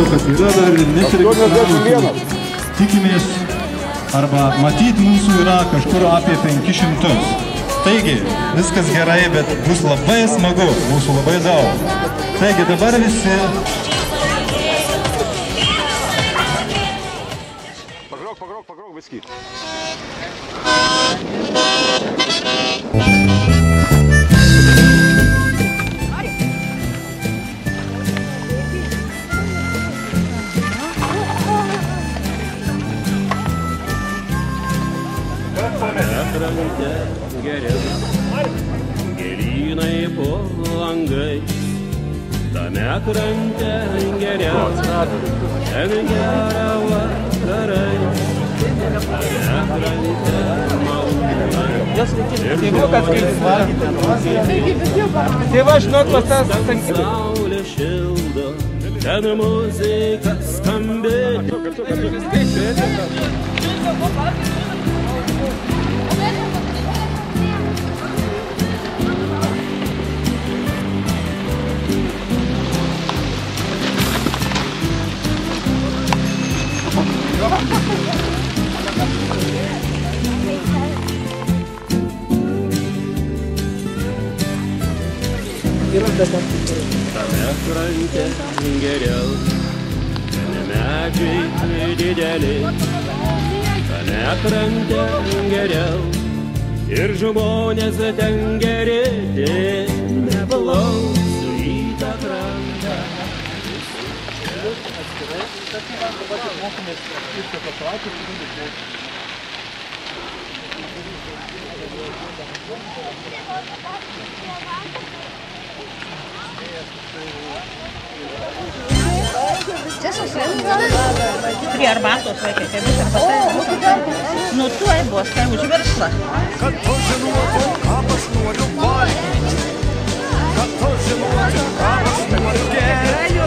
atrodo, kad yra dar nesiregistravusių. Tikimės, arba matyt mūsų yra kažkur apie 500. Taigi, viskas gerai, bet bus labai smagu, mūsų labai daug. Taigi, dabar visi... Pagrok, viskį. Ekrante geriau, gėlynai po langais, tame krante geriau, ten gera vakarai, tame krante malūnai. Saulė šildo, ten muzika skambėti. Tame krante geriau, ten medžiai dideli, tame krante geriau, ir žmonės ten gerėti, neplauksiu į tą krantą. Prie arbatos vaikai, kaip bus arbatai. Nu, tuoj bus, tai už verslą. Kad to žinotų, ką aš noriu valgyti. Kad to žinotų, ką aš noriu gerti.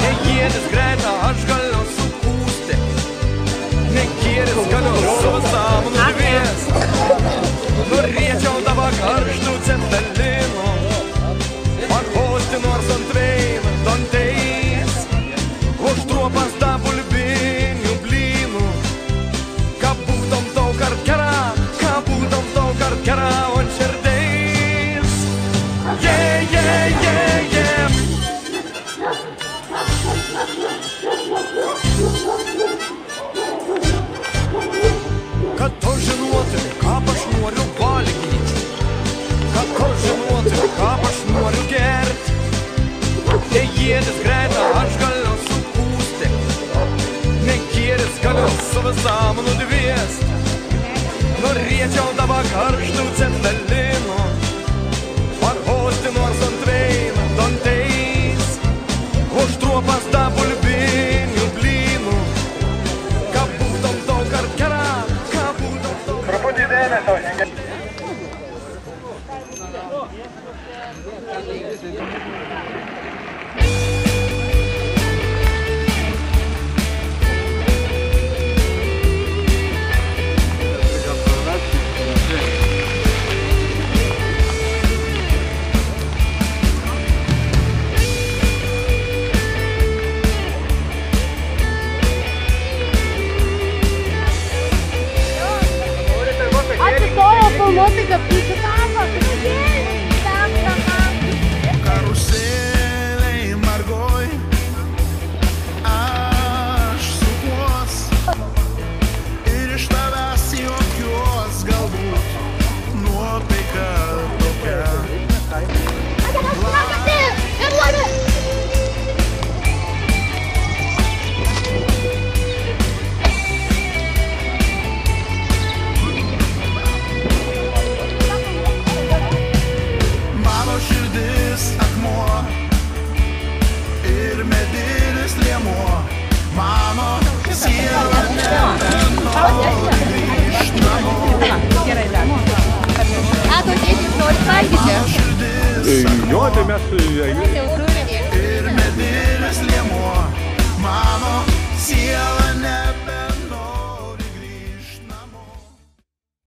Nekėdis greitą aš galiu supūsti. Nekėdis galiu savo sąmonų dviesti. Norėčiau dabar karštų cepelinų. Pakosti nors ant veino dantais. Užtruopas tą bulbinių blynų. Ką būtum daug kart gera ant širdies. Kad to žinotum, ką aš noriu valgyti. Kad to žinotum, ką aš noriu gerti. Nekėdis greitą aš galiu supūsti. Nekėdis galiu savo sąmonų dviesti. Norėčiau dabar karštų cepelinų. Pakosti nors ant veino dantais. Užtruopas tą bulbinių blynų. Ką būtum daug kart gera, ką būtum daug... Truputį dėmesio. Nuotaika pikitavo, Karuselei margoj, aš sukuos ir iš tavęs jokios galbūt nuotaika tokia. A, tu teisis nori valgyti? Jo, tai mes...